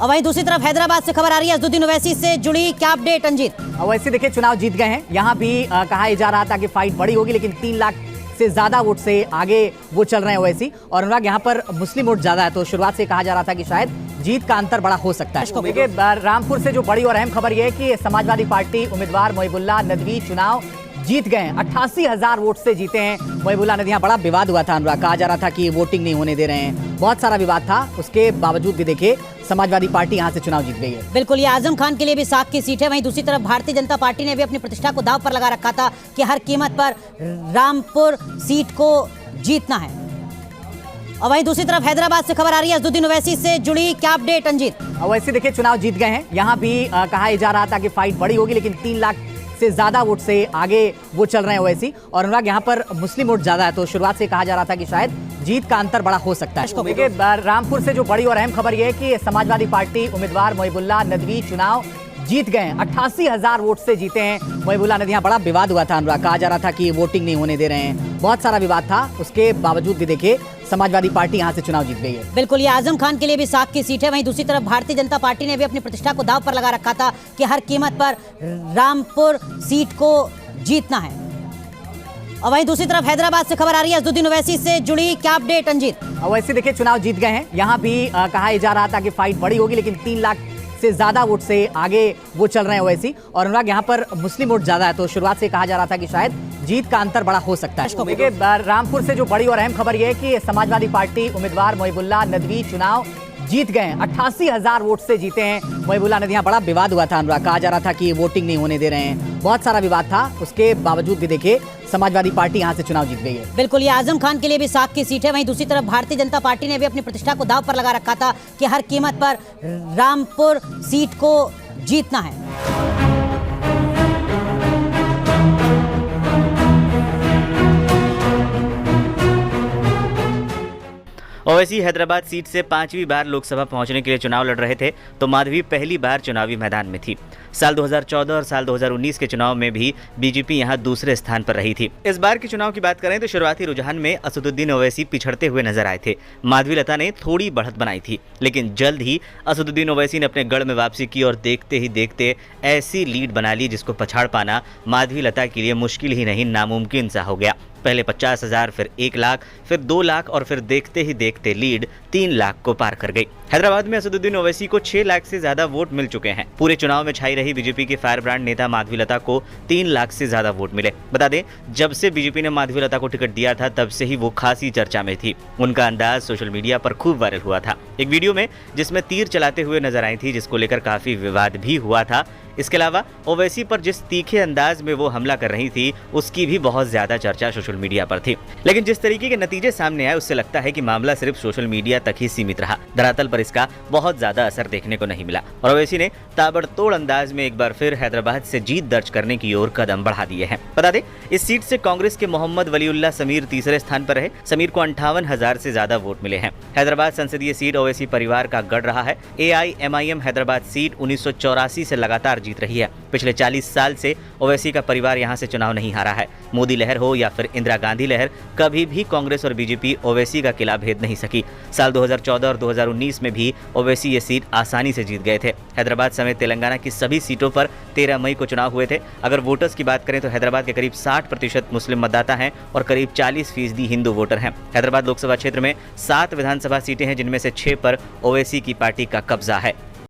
और वहीं दूसरी तरफ हैदराबाद से खबर आ रही है असदुद्दीन ओवैसी से जुड़ी, क्या अपडेट अंजीत? ओवैसी देखिए चुनाव जीत गए हैं। यहाँ भी कहा जा रहा था कि फाइट बड़ी होगी, लेकिन 3 लाख से ज्यादा वोट से आगे वो चल रहे हैं ओवैसी। और अनुराग, यहाँ पर मुस्लिम वोट ज्यादा है, तो शुरुआत से कहा जा रहा था कि शायद जीत का अंतर बड़ा हो सकता है। देखिए रामपुर से जो बड़ी और अहम खबर यह है कि समाजवादी पार्टी उम्मीदवार मोहिबुल्लाह नदवी चुनाव जीत गए हैं। 88,000 वोट से जीते हैं मोहिबुल्लाह नदवी। यहाँ बड़ा विवाद हुआ था अनुराग, कहा जा रहा था कि वोटिंग नहीं होने दे रहे हैं, बहुत सारा विवाद था। उसके बावजूद भी देखिए समाजवादी पार्टी यहाँ से चुनाव जीत गई है। बिल्कुल, ये आजम खान के लिए भी साख की सीट है। वहीं दूसरी तरफ भारतीय जनता पार्टी ने भी अपनी प्रतिष्ठा को दांव पर लगा रखा था कि हर कीमत पर रामपुर सीट को जीतना है। और वहीं दूसरी तरफ हैदराबाद से खबर आ रही है असदुद्दीन ओवैसी से जुड़ी, क्या अपडेट अंजीत? ओवैसी देखिए चुनाव जीत गए हैं। यहाँ भी कहा जा रहा था कि फाइट बड़ी होगी, लेकिन 3 लाख से ज्यादा वोट से आगे वो चल रहे हैं ओवैसी। और अनुराग, यहाँ पर मुस्लिम वोट ज्यादा है, तो शुरुआत से कहा जा रहा था कि शायद जीत का अंतर बड़ा हो सकता है। देखिए रामपुर से जो बड़ी और अहम खबर यह है कि समाजवादी पार्टी उम्मीदवार मोहिबुल्लाह नदवी चुनाव जीत गए हैं। 88,000 वोट से जीते हैं मोहिबुल्लाह नदवी। यहाँ बड़ा विवाद हुआ था अनुराग, कहा जा रहा था कि वोटिंग नहीं होने दे रहे हैं, बहुत सारा विवाद था। उसके बावजूद भी देखिए समाजवादी पार्टी यहाँ से चुनाव जीत गई है। बिल्कुल, ये आजम खान के लिए भी साख की सीट है। वहीं दूसरी तरफ भारतीय जनता पार्टी ने भी अपनी प्रतिष्ठा को दांव पर लगा रखा था कि हर कीमत पर रामपुर सीट को जीतना है। और वहीं दूसरी तरफ हैदराबाद से खबर आ रही है असदुद्दीन ओवैसी से जुड़ी, क्या अपडेट अंजीत? ओवैसी देखिए चुनाव जीत गए हैं। यहाँ भी कहा जा रहा था कि फाइट बड़ी होगी, लेकिन 3 लाख से ज्यादा वोट से आगे वो चल रहे हैं ओवैसी। और अनुराग, यहाँ पर मुस्लिम वोट ज्यादा है, तो शुरुआत से कहा जा रहा था कि शायद जीत का अंतर बड़ा हो सकता है। देखिए रामपुर से जो बड़ी और अहम खबर यह है कि समाजवादी पार्टी उम्मीदवार मोहिबुल्लाह नदवी चुनाव जीत गए हैं। 88,000 वोट से जीते हैं मोहिबुल्लाह नदवी। यहाँ बड़ा विवाद हुआ था अनुराग, कहा जा रहा था कि वोटिंग नहीं होने दे रहे हैं, बहुत सारा विवाद था। उसके बावजूद भी देखिए समाजवादी पार्टी यहाँ से चुनाव जीत गई है। बिल्कुल, ये आजम खान के लिए भी साख की सीट है। वहीं दूसरी तरफ भारतीय जनता पार्टी ने भी अपनी प्रतिष्ठा को दांव पर लगा रखा था कि हर कीमत पर रामपुर सीट को जीतना है। ओवैसी हैदराबाद सीट से 5वीं बार लोकसभा पहुंचने के लिए चुनाव लड़ रहे थे, तो माधवी पहली बार चुनावी मैदान में थी। साल 2014 और साल 2019 के चुनाव में भी बीजेपी यहां दूसरे स्थान पर रही थी। इस बार के चुनाव की बात करें तो शुरुआती रुझान में असदुद्दीन ओवैसी पिछड़ते हुए नजर आए थे। माधवीलता ने थोड़ी बढ़त बनाई थी, लेकिन जल्द ही असदुद्दीन ओवैसी ने अपने गढ़ में वापसी की और देखते ही देखते ऐसी लीड बना ली जिसको पछाड़ पाना माधवीलता के लिए मुश्किल ही नहीं, नामुमकिन सा हो गया। पहले 50,000, फिर 1 लाख, फिर 2 लाख और फिर देखते ही देखते लीड 3 लाख को पार कर गई। हैदराबाद में असदुद्दीन ओवैसी को 6 लाख से ज्यादा वोट मिल चुके हैं। पूरे चुनाव में छाई रही बीजेपी के फायर ब्रांड नेता माधवीलता को 3 लाख से ज्यादा वोट मिले। बता दें, जब से बीजेपी ने माधवीलता को टिकट दिया था तब से ही वो खासी चर्चा में थी। उनका अंदाज सोशल मीडिया पर खूब वायरल हुआ था, एक वीडियो में जिसमें तीर चलाते हुए नजर आई थी, जिसको लेकर काफी विवाद भी हुआ था। इसके अलावा ओवैसी पर जिस तीखे अंदाज में वो हमला कर रही थी उसकी भी बहुत ज्यादा चर्चा सोशल मीडिया पर थी। लेकिन जिस तरीके के नतीजे सामने आए उससे लगता है कि मामला सिर्फ सोशल मीडिया तक ही सीमित रहा। धरातल पर इसका बहुत ज्यादा असर देखने को नहीं मिला और ओवैसी ने ताबड़तोड़ अंदाज में एक बार फिर हैदराबाद से जीत दर्ज करने की ओर कदम बढ़ा दिए हैं। बता दें, इस सीट से कांग्रेस के मोहम्मद वलीउल्लाह समीर तीसरे स्थान पर रहे। समीर को 58,000 से ज्यादा वोट मिले हैं। हैदराबाद संसदीय सीट ओवैसी परिवार का गढ़ रहा है। AIMIM हैदराबाद सीट 1984 से लगातार जीत रही है। पिछले 40 साल से ओवैसी का परिवार यहां से चुनाव नहीं हारा है। मोदी लहर हो या फिर इंदिरा गांधी लहर, कभी भी कांग्रेस और बीजेपी ओवैसी का किला भेद नहीं सकी। साल 2014 और 2019 में भी ओवैसी ये सीट आसानी से जीत गए थे। हैदराबाद समेत तेलंगाना की सभी सीटों पर 13 मई को चुनाव हुए थे। अगर वोटर्स की बात करें तो हैदराबाद के करीब 60% मुस्लिम मतदाता हैं और करीब 40% हिंदू वोटर हैं। हैदराबाद लोकसभा क्षेत्र में 7 विधानसभा सीटें हैं, जिनमें से 6 पर ओवैसी की पार्टी का कब्जा है।